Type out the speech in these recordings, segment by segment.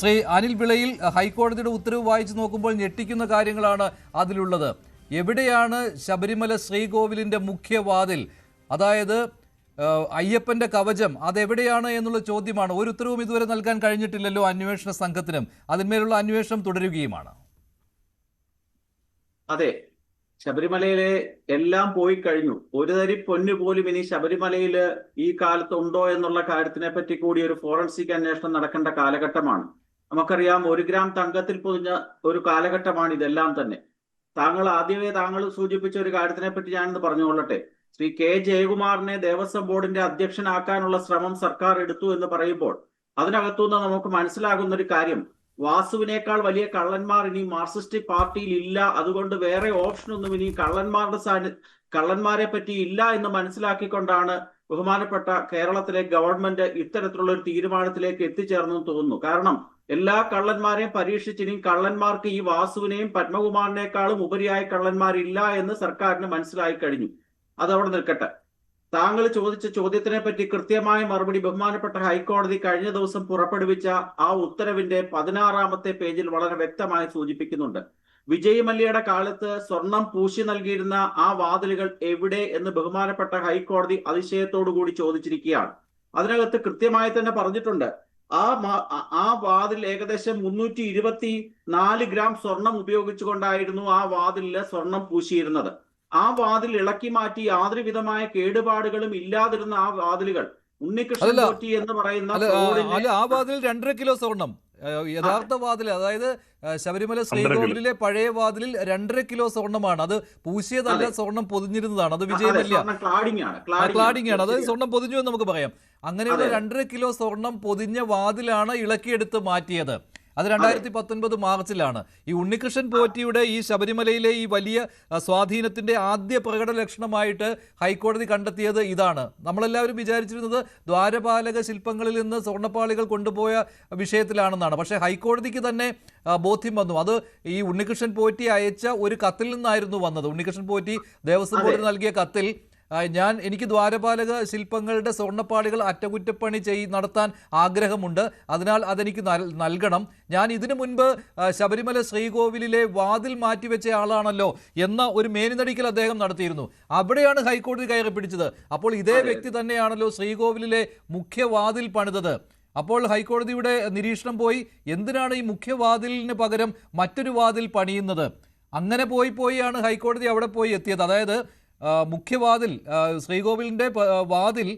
ശ്രീ അനിൽ വിളയിൽ, ഹൈക്കോടതിയുടെ ഉത്തരവ് വായിച്ചു നോക്കുമ്പോൾ ഞെട്ടിക്കുന്ന കാര്യങ്ങളാണ് അതിലുള്ളത്. എവിടെയാണ് ശബരിമല ശ്രീകോവിലിൻ്റെ മുഖ്യവാതിൽ, അതായത് അയ്യപ്പന്റെ കവചം, അതെവിടെയാണ് എന്നുള്ള ചോദ്യമാണ്. ഒരു ഉത്തരവും ഇതുവരെ നൽകാൻ കഴിഞ്ഞിട്ടില്ലല്ലോ അന്വേഷണ സംഘത്തിനും. അതിന്മേലുള്ള അന്വേഷണം തുടരുകയുമാണ്. അതെ, ശബരിമലയിലെ എല്ലാം പോയി കഴിഞ്ഞു. ഒരു തരി പൊന്നു പോലും ഇനി ശബരിമലയില് ഈ കാലത്ത് ഉണ്ടോ എന്നുള്ള കാര്യത്തിനെ പറ്റി കൂടി ഒരു ഫോറൻസിക് അന്വേഷണം നടക്കേണ്ട കാലഘട്ടമാണ്. നമുക്കറിയാം, 1 ഗ്രാം തങ്കത്തിൽ പൊതിഞ്ഞ ഒരു കാലഘട്ടമാണ് ഇതെല്ലാം തന്നെ. താങ്കൾ സൂചിപ്പിച്ച ഒരു കാര്യത്തിനെ പറ്റി ഞാനിന്ന് പറഞ്ഞുകൊള്ളട്ടെ. ശ്രീ കെ ജയകുമാറിനെ ദേവസ്വം ബോർഡിന്റെ അധ്യക്ഷനാക്കാനുള്ള ശ്രമം സർക്കാർ എടുത്തു എന്ന് പറയുമ്പോൾ അതിനകത്തുനിന്ന് നമുക്ക് മനസ്സിലാകുന്ന ഒരു കാര്യം, വാസുവിനേക്കാൾ വലിയ കള്ളന്മാർ ഇനി മാർക്സിസ്റ്റ് പാർട്ടിയിൽ ഇല്ല, അതുകൊണ്ട് വേറെ ഓപ്ഷൻ ഒന്നും ഇനി കള്ളന്മാരെ പറ്റി ഇല്ല എന്ന് മനസ്സിലാക്കിക്കൊണ്ടാണ് ബഹുമാനപ്പെട്ട കേരളത്തിലെ ഗവൺമെന്റ് ഇത്തരത്തിലുള്ള ഒരു തീരുമാനത്തിലേക്ക് എത്തിച്ചേർന്നെന്ന് തോന്നുന്നു. കാരണം എല്ലാ കള്ളന്മാരെയും പരീക്ഷിച്ച് ഇനി കള്ളന്മാർക്ക് ഈ വാസുവിനെയും പത്മകുമാറിനേക്കാളും ഉപരിയായ കള്ളന്മാരില്ല എന്ന് സർക്കാരിന് മനസ്സിലായി കഴിഞ്ഞു. അതവിടെ നിൽക്കട്ടെ. താങ്കൾ ചോദിച്ച ചോദ്യത്തിനെ പറ്റി കൃത്യമായ മറുപടി ബഹുമാനപ്പെട്ട ഹൈക്കോടതി കഴിഞ്ഞ ദിവസം പുറപ്പെടുവിച്ച ആ ഉത്തരവിന്റെ 16-ാമത്തെ പേജിൽ വളരെ വ്യക്തമായി സൂചിപ്പിക്കുന്നുണ്ട്. വിജയ് മല്യയുടെ കാലത്ത് സ്വർണം പൂശി നൽകിയിരുന്ന ആ വാതിലുകൾ എവിടെ എന്ന് ബഹുമാനപ്പെട്ട ഹൈക്കോടതി അതിശയത്തോടു കൂടി ചോദിച്ചിരിക്കുകയാണ്. അതിനകത്ത് കൃത്യമായി തന്നെ പറഞ്ഞിട്ടുണ്ട്, ആ വാതിൽ ഏകദേശം 324 ഗ്രാം സ്വർണം ഉപയോഗിച്ചുകൊണ്ടായിരുന്നു ആ വാതിലില് സ്വർണം പൂശിയിരുന്നത്. ആ വാതിൽ ഇളക്കി മാറ്റി യാതൊരു വിധമായ കേടുപാടുകളും ഇല്ലാതിരുന്ന ആ വാതിലുകൾ ഉണ്ണികൃഷ്ണൻ പോറ്റി എന്ന് പറയുന്ന ആ വാതിൽ 2.5 കിലോ സ്വർണം, യഥാർത്ഥ വാതിൽ, അതായത് ശബരിമല ശ്രീകോവിലിലെ പഴയ വാതിലിൽ 2.5 കിലോ സ്വർണ്ണമാണ്. അത് പൂശിയതല്ല, സ്വർണം പൊതിഞ്ഞിരുന്നതാണ്. അത് വിജയ് മല്യ ക്ലാഡിംഗ് ആണ്, അതായത് സ്വർണം പൊതിഞ്ഞു എന്ന് നമുക്ക് പറയാം. അങ്ങനെയുള്ള 2.5 കിലോ സ്വർണം പൊതിഞ്ഞ വാതിലാണ് ഇളക്കിയെടുത്ത് മാറ്റിയത്. അത് 2019 മാർച്ചിലാണ്. ഈ ഉണ്ണികൃഷ്ണൻ പോറ്റിയുടെ ഈ ശബരിമലയിലെ ഈ വലിയ സ്വാധീനത്തിന്റെ ആദ്യ പ്രകട ലക്ഷണമായിട്ട് ഹൈക്കോടതി കണ്ടെത്തിയത് ഇതാണ്. നമ്മളെല്ലാവരും വിചാരിച്ചിരുന്നത് ദ്വാരപാലക ശില്പങ്ങളിൽ നിന്ന് സ്വർണ്ണപ്പാളികൾ കൊണ്ടുപോയ വിഷയത്തിലാണെന്നാണ്. പക്ഷേ ഹൈക്കോടതിക്ക് തന്നെ ബോധ്യം വന്നു, അത് ഈ ഉണ്ണികൃഷ്ണൻ പോറ്റി അയച്ച ഒരു കത്തിൽ നിന്നായിരുന്നു വന്നത്. ഉണ്ണികൃഷ്ണൻ പോറ്റി ദേവസ്വം ബോർഡിന് നൽകിയ കത്തിൽ, എനിക്ക് ദ്വാരപാലക ശില്പങ്ങളുടെ സ്വർണ്ണപ്പാളികൾ അറ്റകുറ്റപ്പണി നടത്താൻ ആഗ്രഹമുണ്ട്, അതിനാൽ അതെനിക്ക് നൽകണം. ഞാൻ ഇതിനു മുൻപ് ശബരിമല ശ്രീകോവിലിലെ വാതിൽ മാറ്റിവെച്ച ആളാണല്ലോ എന്ന ഒരു മേനിനടിക്കൽ അദ്ദേഹം നടത്തിയിരുന്നു. അവിടെയാണ് ഹൈക്കോടതി കയറി പിടിച്ചത്. അപ്പോൾ ഇതേ വ്യക്തി തന്നെയാണല്ലോ ശ്രീകോവിലിലെ മുഖ്യവാതിൽ പണിതത്. അപ്പോൾ ഹൈക്കോടതിയുടെ നിരീക്ഷണം പോയി, എന്തിനാണ് ഈ മുഖ്യവാതിലിന് പകരം മറ്റൊരു വാതിൽ പണിയുന്നത്? അങ്ങനെ പോയാണ് ഹൈക്കോടതി അവിടെ പോയി എത്തിയത്. അതായത് മുഖ്യവാതിൽ, ശ്രീകോവിലിൻ്റെ വാതിൽ,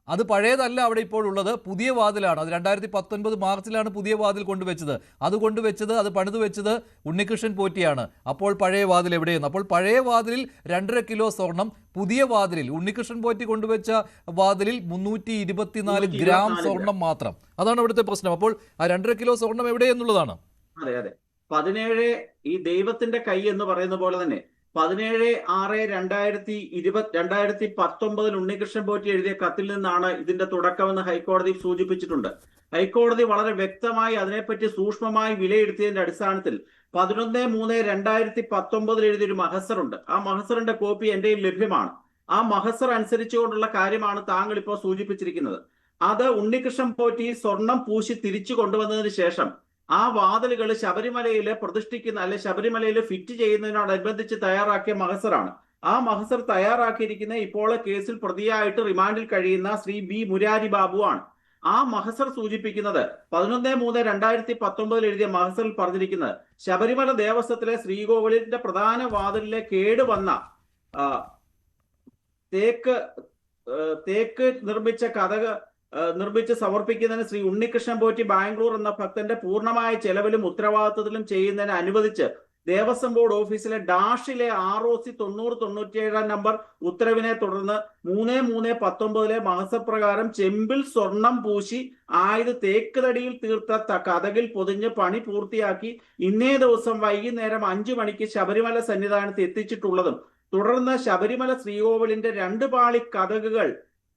അത് പഴയതല്ല അവിടെ ഇപ്പോൾ ഉള്ളത്, പുതിയ വാതിലാണ്. അത് 2019 മാർച്ചിലാണ് പുതിയ വാതിൽ കൊണ്ടുവച്ചത്. അത് പണിതു വെച്ചത് ഉണ്ണികൃഷ്ണൻ പോറ്റിയാണ്. അപ്പോൾ പഴയ വാതിൽ എവിടെയെന്ന്? അപ്പോൾ പഴയ വാതിലിൽ 2.5 കിലോ സ്വർണം, പുതിയ വാതിലിൽ ഉണ്ണികൃഷ്ണൻ പോറ്റി കൊണ്ടുവച്ച വാതിലിൽ 324 ഗ്രാം സ്വർണം മാത്രം. അതാണ് ഇവിടുത്തെ പ്രശ്നം. അപ്പോൾ ആ 2.5 കിലോ സ്വർണം എവിടെയെന്നുള്ളതാണ്. അതെ, 17 ഈ ദൈവത്തിന്റെ കൈ എന്ന് പറയുന്ന പോലെ തന്നെ 17/6/2019 ഉണ്ണികൃഷ്ണൻ പോറ്റി എഴുതിയ കത്തിൽ നിന്നാണ് ഇതിന്റെ തുടക്കമെന്ന് ഹൈക്കോടതി സൂചിപ്പിച്ചിട്ടുണ്ട്. ഹൈക്കോടതി വളരെ വ്യക്തമായി അതിനെപ്പറ്റി സൂക്ഷ്മമായി വിലയിരുത്തിയതിന്റെ അടിസ്ഥാനത്തിൽ 11/3/2019 എഴുതിയൊരു മഹസറുണ്ട്. ആ മഹസറിന്റെ കോപ്പി എന്റെ ലഭ്യമാണ്. ആ മഹസർ അനുസരിച്ചുകൊണ്ടുള്ള കാര്യമാണ് താങ്കൾ ഇപ്പോൾ സൂചിപ്പിച്ചിരിക്കുന്നത്. അത് ഉണ്ണികൃഷ്ണൻ പോറ്റി സ്വർണം പൂശി തിരിച്ചു കൊണ്ടുവന്നതിന് ശേഷം ആ വാതിലുകൾ ശബരിമലയില് ശബരിമലയിൽ ഫിറ്റ് ചെയ്യുന്നതിനോടനുബന്ധിച്ച് തയ്യാറാക്കിയ മഹസറാണ്. ആ മഹസർ തയ്യാറാക്കിയിരിക്കുന്ന ഇപ്പോൾ കേസിൽ പ്രതിയായിട്ട് റിമാൻഡിൽ കഴിയുന്ന ശ്രീ ബി മുരാരി ബാബു ആണ്. ആ മഹസർ സൂചിപ്പിക്കുന്നത് 11/3/2019 എഴുതിയ മഹസറിൽ പറഞ്ഞിരിക്കുന്നത്, ശബരിമല ദേവസ്വത്തിലെ ശ്രീകോവിലിന്റെ പ്രധാന വാതിലിലെ കേടുവന്ന തേക്ക് നിർമ്മിച്ച് സമർപ്പിക്കുന്നതിന് ശ്രീ ഉണ്ണികൃഷ്ണൻ പോറ്റി ബാംഗ്ലൂർ എന്ന ഭക്തന്റെ പൂർണ്ണമായ ചെലവിലും ഉത്തരവാദിത്തത്തിലും ചെയ്യുന്നതിന് അനുവദിച്ച് ദേവസ്വം ബോർഡ് ഓഫീസിലെ ഡാഷിലെ ROC 9097 നമ്പർ ഉത്തരവിനെ തുടർന്ന് 3/3/19 മഹസപ്രകാരം ചെമ്പിൽ സ്വർണം പൂശി തേക്ക് തടിയിൽ തീർത്ത കതകിൽ പൊതിഞ്ഞ് പണി പൂർത്തിയാക്കി ഇന്നേ ദിവസം വൈകുന്നേരം 5 മണിക്ക് ശബരിമല സന്നിധാനത്ത് എത്തിച്ചിട്ടുള്ളതും തുടർന്ന് ശബരിമല ശ്രീകോവിലിന്റെ 2 പാളി കതകുകൾ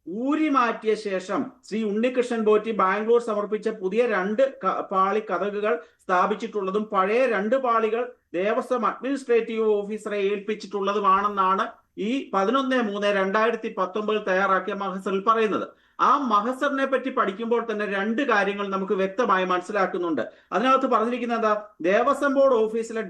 ഊരി മാറ്റിയ ശേഷം ശ്രീ ഉണ്ണികൃഷ്ണൻ പോറ്റി ബാംഗ്ലൂർ സമർപ്പിച്ച പുതിയ 2 പാളി കതകുകൾ സ്ഥാപിച്ചിട്ടുള്ളതും പഴയ 2 പാളികൾ ദേവസ്വം അഡ്മിനിസ്ട്രേറ്റീവ് ഓഫീസറെ ഏൽപ്പിച്ചിട്ടുള്ളതുമാണെന്നാണ് ഈ 11/3/2019 തയ്യാറാക്കിയ മഹസറിൽ പറയുന്നത്. ആ മഹസറിനെ പറ്റി പഠിക്കുമ്പോൾ തന്നെ രണ്ട് കാര്യങ്ങൾ നമുക്ക് വ്യക്തമായി മനസ്സിലാക്കുന്നുണ്ട്. അതിനകത്ത് പറഞ്ഞിരിക്കുന്നത് എന്താ? ദേവസ്വം ബോർഡ് ഓഫീസിലെ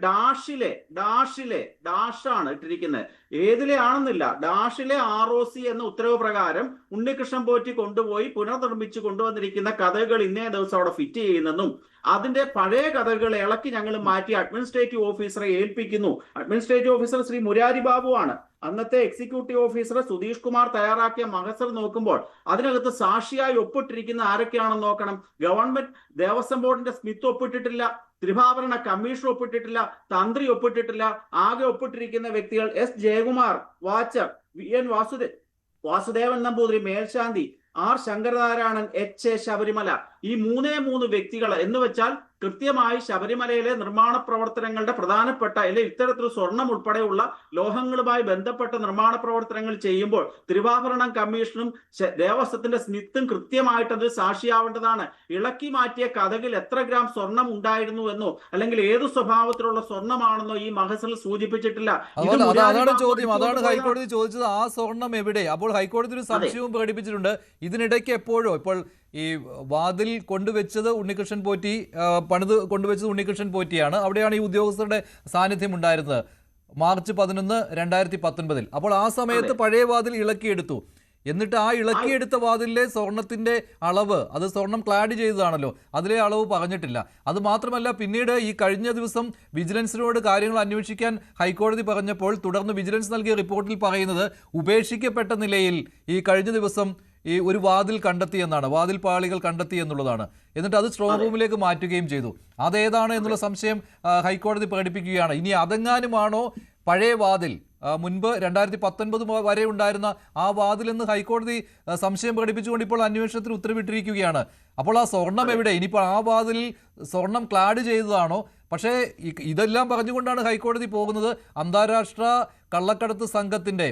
ഡാഷാണ് ഇട്ടിരിക്കുന്നത്, ഏതിലെ ആണെന്നില്ല, ഡാഷിലെ ROC എന്ന ഉത്തരവ് പ്രകാരം ഉണ്ണികൃഷ്ണൻ പോറ്റി കൊണ്ടുപോയി പുനർനിർമ്മിച്ചു കൊണ്ടുവന്നിരിക്കുന്ന കഥകൾ ഇന്നേ ദിവസം അവിടെ ഫിറ്റ് ചെയ്യുന്നെന്നും അതിന്റെ പഴയ കഥകൾ ഇളക്കി ഞങ്ങൾ മാറ്റി അഡ്മിനിസ്ട്രേറ്റീവ് ഓഫീസറെ ഏൽപ്പിക്കുന്നു. അഡ്മിനിസ്ട്രേറ്റീവ് ഓഫീസർ ശ്രീ മുരാരി ബാബു ആണ്. അന്നത്തെ എക്സിക്യൂട്ടീവ് ഓഫീസർ സുധീഷ് കുമാർ തയ്യാറാക്കിയ മഹസർ നോക്കുമ്പോൾ അതിനകത്ത് സാക്ഷിയായി ഒപ്പിട്ടിരിക്കുന്ന ആരൊക്കെയാണെന്ന് നോക്കണം. ഗവൺമെന്റ് ദേവസ്വം ബോർഡിന്റെ സ്മിത്ത് ഒപ്പിട്ടിട്ടില്ല, തിരുവാഭരണ കമ്മീഷൻ ഒപ്പിട്ടിട്ടില്ല, തന്ത്രി ഒപ്പിട്ടിട്ടില്ല. ആകെ ഒപ്പിട്ടിരിക്കുന്ന വ്യക്തികൾ S Jayakumar watcher, VN Vasudevan Namboothiri മേൽശാന്തി, R ശങ്കരനാരായണൻ, HA ശബരിമല. ഈ മൂന്ന് വ്യക്തികൾ എന്ന് വെച്ചാൽ കൃത്യമായി ശബരിമലയിലെ നിർമ്മാണ പ്രവർത്തനങ്ങളുടെ പ്രധാനപ്പെട്ട ഇത്തരത്തിൽ സ്വർണം ഉൾപ്പെടെയുള്ള ലോഹങ്ങളുമായി ബന്ധപ്പെട്ട നിർമ്മാണ പ്രവർത്തനങ്ങൾ ചെയ്യുമ്പോൾ തിരുവാഭരണം കമ്മീഷനും ദേവസ്വത്തിന്റെ സ്മിത്തും കൃത്യമായിട്ട് അത് സാക്ഷിയാവേണ്ടതാണ്. ഇളക്കി മാറ്റിയ കഥകിൽ എത്ര ഗ്രാം സ്വർണം ഉണ്ടായിരുന്നു എന്നോ അല്ലെങ്കിൽ ഏതു സ്വഭാവത്തിലുള്ള സ്വർണമാണെന്നോ ഈ മഹസറിൽ സൂചിപ്പിച്ചിട്ടില്ല. അതാണ് ചോദ്യം, അതാണ് ഹൈക്കോടതി ചോദിച്ചത്, ആ സ്വർണം എവിടെ? അപ്പോൾ ഹൈക്കോടതി ഒരു സംശയവും പ്രകടിപ്പിച്ചിട്ടുണ്ട്. ഇതിനിടയ്ക്ക് എപ്പോഴോ ഇപ്പോൾ ഈ വാതിൽ കൊണ്ടുവച്ചത് ഉണ്ണികൃഷ്ണൻ പോറ്റി, പണിത് കൊണ്ടുവച്ചത് ഉണ്ണികൃഷ്ണൻ പോറ്റിയാണ്. അവിടെയാണ് ഈ ഉദ്യോഗസ്ഥരുടെ സാന്നിധ്യം ഉണ്ടായിരുന്നത് മാർച്ച് 11, 2019. അപ്പോൾ ആ സമയത്ത് പഴയ വാതിൽ ഇളക്കിയെടുത്തു. എന്നിട്ട് ആ ഇളക്കിയെടുത്ത വാതിലിലെ സ്വർണത്തിന്റെ അളവ്, അത് സ്വർണം ക്ലാഡ് ചെയ്തതാണല്ലോ, അതിലെ അളവ് പറഞ്ഞിട്ടില്ല. അത് മാത്രമല്ല, പിന്നീട് ഈ കഴിഞ്ഞ ദിവസം വിജിലൻസിനോട് കാര്യങ്ങൾ അന്വേഷിക്കാൻ ഹൈക്കോടതി പറഞ്ഞപ്പോൾ തുടർന്ന് വിജിലൻസ് നൽകിയ റിപ്പോർട്ടിൽ പറയുന്നത് ഉപേക്ഷിക്കപ്പെട്ട നിലയിൽ ഈ കഴിഞ്ഞ ദിവസം ഈ ഒരു വാതിൽ കണ്ടെത്തിയെന്നാണ്, വാതിൽ പാളികൾ കണ്ടെത്തി എന്നുള്ളതാണ്. എന്നിട്ട് അത് സ്ട്രോങ് റൂമിലേക്ക് മാറ്റുകയും ചെയ്തു. അതേതാണ് എന്നുള്ള സംശയം ഹൈക്കോടതി പ്രകടിപ്പിക്കുകയാണ്. ഇനി അതെങ്ങാനുമാണോ പഴയ വാതിൽ, മുൻപ് 2019 വരെ ഉണ്ടായിരുന്ന ആ വാതിലെന്ന് ഹൈക്കോടതി സംശയം പ്രകടിപ്പിച്ചുകൊണ്ട് ഇപ്പോൾ അന്വേഷണത്തിന് ഉത്തരവിട്ടിരിക്കുകയാണ്. അപ്പോൾ ആ സ്വർണം എവിടെ? ഇനിയിപ്പോൾ ആ വാതിലിൽ സ്വർണം ക്ലാഡ് ചെയ്തതാണോ? പക്ഷേ ഇതെല്ലാം പറഞ്ഞുകൊണ്ടാണ് ഹൈക്കോടതി പോകുന്നത്. അന്താരാഷ്ട്ര കള്ളക്കടത്ത് സംഘത്തിൻ്റെ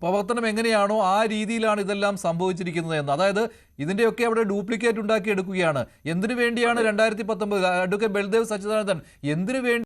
പ്രവർത്തനം എങ്ങനെയാണോ ആ രീതിയിലാണ് ഇതെല്ലാം സംഭവിച്ചിരിക്കുന്നത് എന്ന്. അതായത് ഇതിൻ്റെയൊക്കെ അവിടെ ഡ്യൂപ്ലിക്കേറ്റ് ഉണ്ടാക്കി എടുക്കുകയാണ്. എന്തിനു വേണ്ടിയാണ് 2019 അഡ്വക്കേറ്റ് ബൽദേവ് സച്ചിദാനന്ദൻ എന്തിനു വേണ്ടി